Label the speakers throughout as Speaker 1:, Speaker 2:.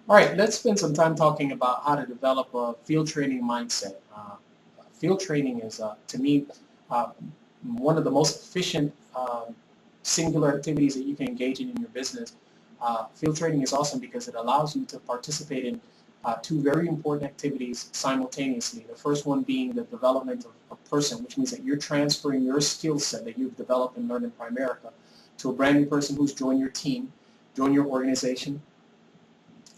Speaker 1: All right, let's spend some time talking about how to develop a field training mindset. Field training is, to me, uh, one of the most efficient singular activities that you can engage in your business. Field training is awesome because it allows you to participate in two very important activities simultaneously. The first one being the development of a person, which means that you're transferring your skill set that you've developed and learned in Primerica to a brand new person who's joined your team, joined your organization,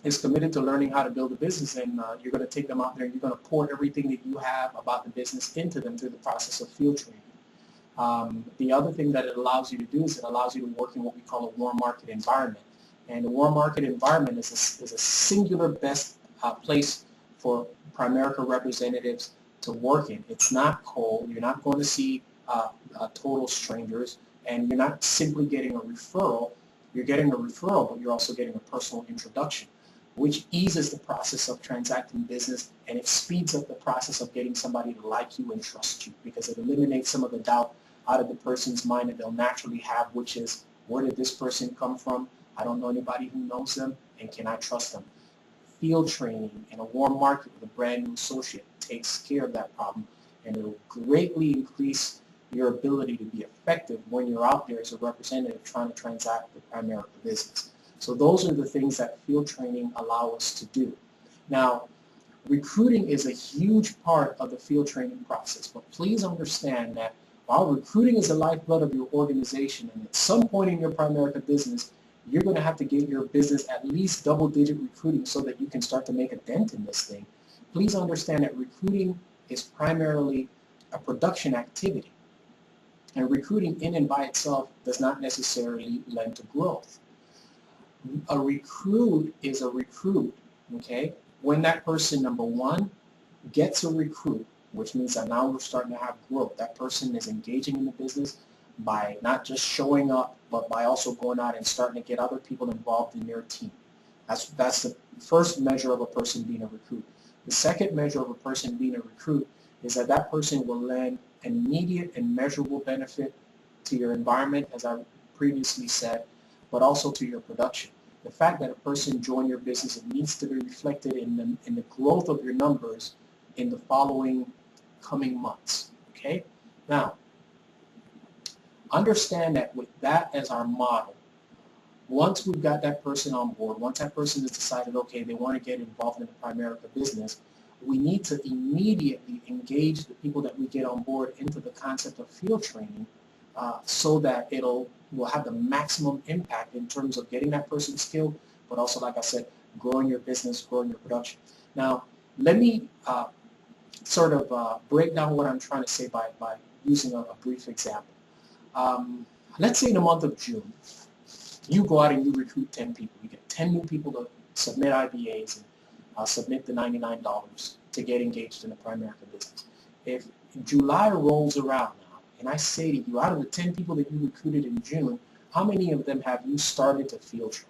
Speaker 1: is committed to learning how to build a business, and you're going to take them out there and you're going to pour everything that you have about the business into them through the process of field training. The other thing that it allows you to do is it allows you to work in what we call a warm market environment. And the warm market environment is a singular best place for Primerica representatives to work in. It's not cold. You're not going to see total strangers, and you're not simply getting a referral. You're getting a referral, but you're also getting a personal introduction, which eases the process of transacting business, and it speeds up the process of getting somebody to like you and trust you, because it eliminates some of the doubt out of the person's mind that they'll naturally have, which is, where did this person come from? I don't know anybody who knows them, and can I trust them? Field training in a warm market with a brand new associate takes care of that problem, and it'll greatly increase your ability to be effective when you're out there as a representative trying to transact the Primerica business. So those are the things that field training allow us to do. Now, recruiting is a huge part of the field training process, but please understand that while recruiting is the lifeblood of your organization, and at some point in your Primerica business, you're going to have to get your business at least double-digit recruiting so that you can start to make a dent in this thing. Please understand that recruiting is primarily a production activity, and recruiting in and by itself does not necessarily lend to growth. A recruit is a recruit, okay? When that person, number one, gets a recruit, which means that now we're starting to have growth. That person is engaging in the business by not just showing up, but by also going out and starting to get other people involved in their team. That's the first measure of a person being a recruit. The second measure of a person being a recruit is that that person will lend an immediate and measurable benefit to your environment, as I previously said, but also to your production. The fact that a person joined your business, it needs to be reflected in the growth of your numbers in the following coming months. Okay? Now, understand that with that as our model, once we've got that person on board, once that person has decided, okay, they want to get involved in the Primerica business, we need to immediately engage the people that we get on board into the concept of field training, so that will have the maximum impact in terms of getting that person skilled, but also, like I said, growing your business, growing your production. Now, let me sort of break down what I'm trying to say by using a brief example. Let's say in the month of June, you go out and you recruit 10 people. You get 10 new people to submit IBAs and submit the $99 to get engaged in the Primerica business. If July rolls around now, and I say to you, out of the 10 people that you recruited in June, how many of them have you started to field train?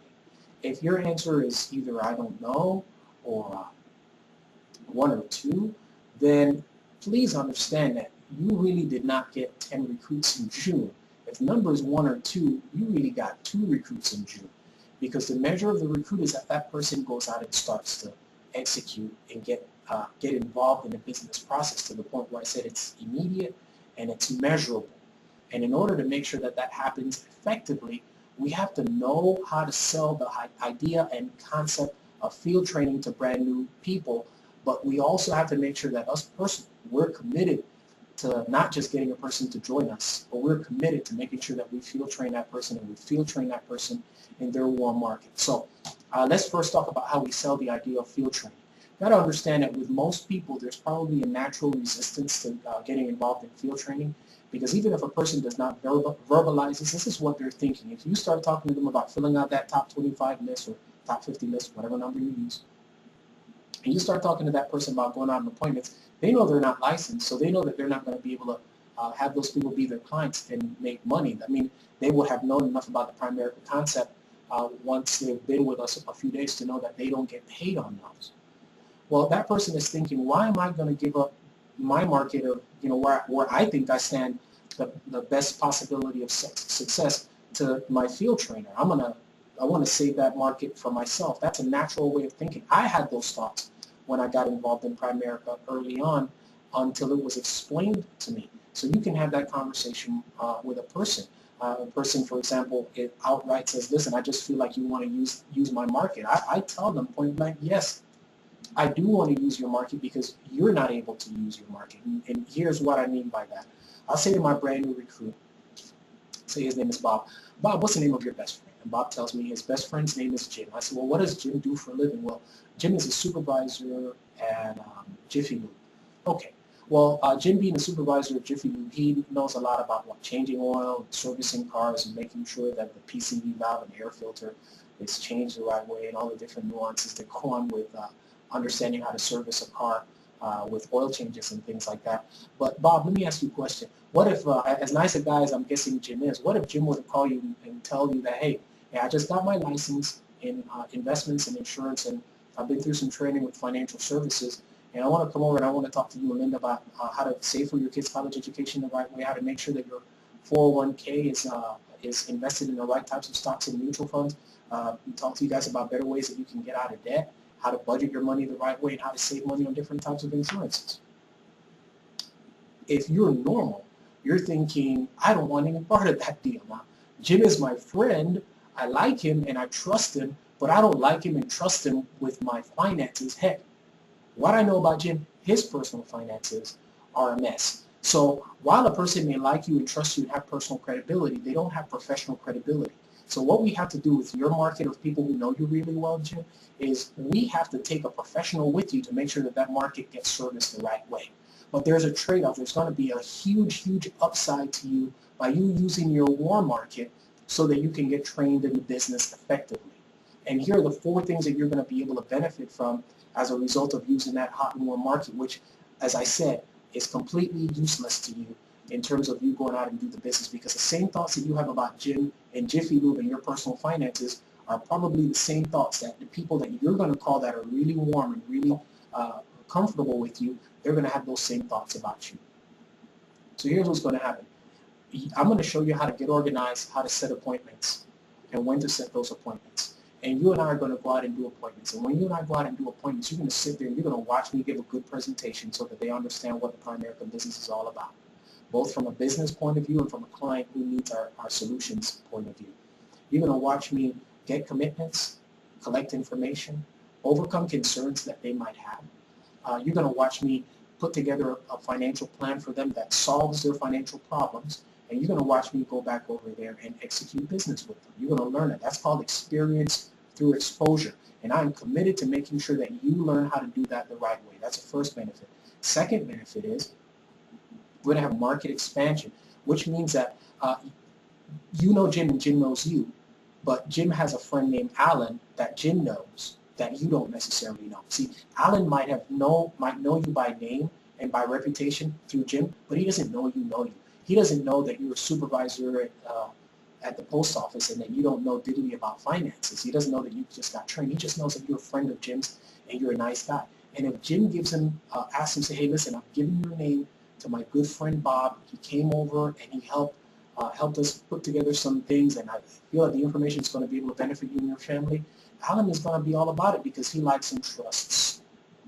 Speaker 1: If your answer is either I don't know or one or two, then please understand that you really did not get 10 recruits in June. If number is one or two, you really got 2 recruits in June, because the measure of the recruit is that that person goes out and starts to execute and get involved in the business process to the point where I said it's immediate and it's measurable. And in order to make sure that that happens effectively, we have to know how to sell the idea and concept of field training to brand new people, but we also have to make sure that us personally, we're committed to not just getting a person to join us, but we're committed to making sure that we field train that person and we field train that person in their warm market. So let's first talk about how we sell the idea of field training. You got to understand that with most people, there's probably a natural resistance to getting involved in field training, because even if a person does not verbalize this is what they're thinking. If you start talking to them about filling out that top 25 list or top 50 list, whatever number you use, and you start talking to that person about going out on appointments, they know they're not licensed, so they know that they're not going to be able to have those people be their clients and make money. I mean, they will have known enough about the Primerica concept once they've been with us a few days to know that they don't get paid on those. Well, that person is thinking, why am I going to give up my market of, where I think I stand the best possibility of success to my field trainer? I'm going to I want to save that market for myself. That's a natural way of thinking. I had those thoughts when I got involved in Primerica early on until it was explained to me. So you can have that conversation with a person. A person, for example, it outright says, listen, I just feel like you want to use my market. I tell them point blank, yes, I do want to use your market because you're not able to use your market. And here's what I mean by that. I'll say to my brand new recruit, say his name is Bob. Bob, what's the name of your best friend? And Bob tells me his best friend's name is Jim. I said, well, what does Jim do for a living? Well, Jim is a supervisor at Jiffy Lube. Okay. Well, Jim being a supervisor at Jiffy Lube, he knows a lot about what, changing oil, servicing cars, and making sure that the PCV valve and air filter is changed the right way, and all the different nuances that go on with understanding how to service a car with oil changes and things like that. But Bob, let me ask you a question. What if, as nice a guy as I'm guessing Jim is, what if Jim were to call you and tell you that, hey, I just got my license in investments and insurance, and I've been through some training with financial services, and I want to come over and I want to talk to you and Linda about how to save for your kids' college education the right way, how to make sure that your 401k is invested in the right types of stocks and mutual funds, talk to you guys about better ways that you can get out of debt, how to budget your money the right way, and how to save money on different types of insurances. If you're normal, you're thinking, I don't want any part of that deal. Now, Jim is my friend, I like him and I trust him, but I don't like him and trust him with my finances. Heck, what I know about Jim, his personal finances are a mess. So while a person may like you and trust you and have personal credibility, they don't have professional credibility. So what we have to do with your market of people who know you really well, Jim, is we have to take a professional with you to make sure that that market gets serviced the right way. But there's a trade-off. There's going to be a huge, huge upside to you by you using your warm market so that you can get trained in the business effectively. And here are the 4 things that you're going to be able to benefit from as a result of using that hot and warm market, which, as I said, is completely useless to you in terms of you going out and do the business, because the same thoughts that you have about Jim and Jiffy Lube and your personal finances are probably the same thoughts that the people that you're going to call that are really warm and really comfortable with you, they're going to have those same thoughts about you. So here's what's going to happen. I'm going to show you how to get organized, how to set appointments, and when to set those appointments. And you and I are going to go out and do appointments. And when you and I go out and do appointments, you're going to sit there and you're going to watch me give a good presentation so that they understand what the Primerica business is all about, both from a business point of view and from a client who needs our solutions point of view. You're going to watch me get commitments, collect information, overcome concerns that they might have. You're going to watch me put together a financial plan for them that solves their financial problems. And you're going to watch me go back over there and execute business with them. You're going to learn it. That's called experience through exposure. And I'm committed to making sure that you learn how to do that the right way. That's the first benefit. Second benefit is we're going to have market expansion, which means that you know Jim and Jim knows you, but Jim has a friend named Alan that Jim knows that you don't necessarily know. See, Alan might know you by name and by reputation through Jim, but he doesn't know you know you. He doesn't know that you're a supervisor at the post office and that you don't know diddly about finances. He doesn't know that you just got trained. He just knows that you're a friend of Jim's and you're a nice guy. And if Jim gives him, asks him, say, hey, listen, I'm giving your name to my good friend Bob. He came over and he helped us put together some things, and I feel that the information is going to be able to benefit you and your family. Alan is going to be all about it because he likes and trusts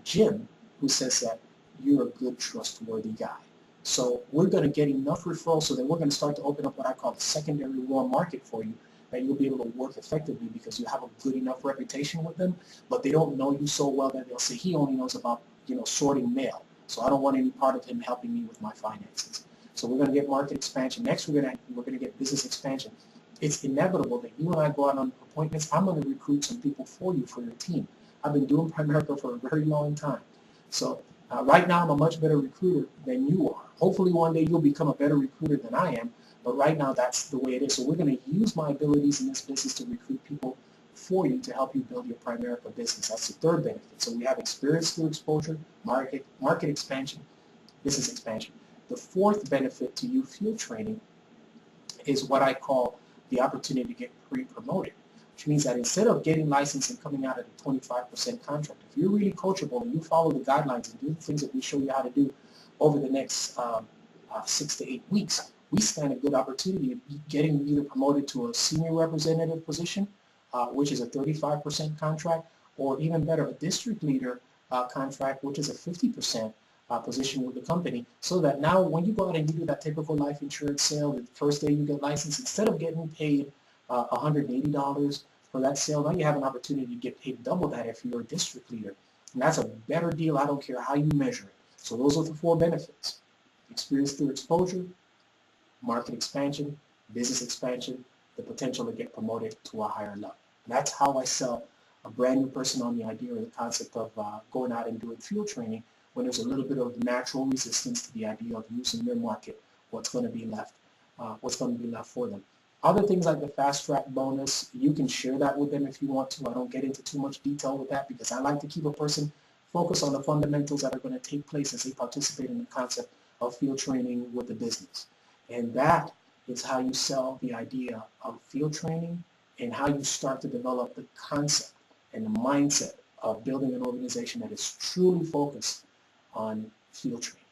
Speaker 1: Jim, who says that you're a good, trustworthy guy. So we're going to get enough referrals so that we're going to start to open up what I call the secondary warm market for you, that you'll be able to work effectively because you have a good enough reputation with them, but they don't know you so well that they'll say he only knows about, sorting mail. So I don't want any part of him helping me with my finances. So we're going to get market expansion. Next, we're going to get business expansion. It's inevitable that you and I go out on appointments. I'm going to recruit some people for you for your team. I've been doing Primerica for a very long time. So right now, I'm a much better recruiter than you are. Hopefully, one day you'll become a better recruiter than I am. But right now, that's the way it is. So we're going to use my abilities in this business to recruit people for you to help you build your Primerica business. That's the third benefit. So we have experience through exposure, market expansion, business expansion. The fourth benefit to you field training is what I call the opportunity to get pre-promoted, which means that instead of getting licensed and coming out at a 25% contract, if you're really coachable and you follow the guidelines and do the things that we show you how to do over the next 6 to 8 weeks, we stand a good opportunity of getting either promoted to a senior representative position which is a 35% contract, or even better, a district leader contract, which is a 50% position with the company, so that now when you go out and you do that typical life insurance sale, the first day you get licensed, instead of getting paid $180 for that sale, now you have an opportunity to get paid double that if you're a district leader. And that's a better deal. I don't care how you measure it. So those are the 4 benefits: experience through exposure, market expansion, business expansion, the potential to get promoted to a higher level. And that's how I sell a brand new person on the idea or the concept of going out and doing field training when there's a little bit of natural resistance to the idea of using their market, what's going to be left for them. Other things like the fast track bonus, you can share that with them if you want to. I don't get into too much detail with that because I like to keep a person focused on the fundamentals that are going to take place as they participate in the concept of field training with the business. And that is how you sell the idea of field training and how you start to develop the concept and the mindset of building an organization that is truly focused on field training.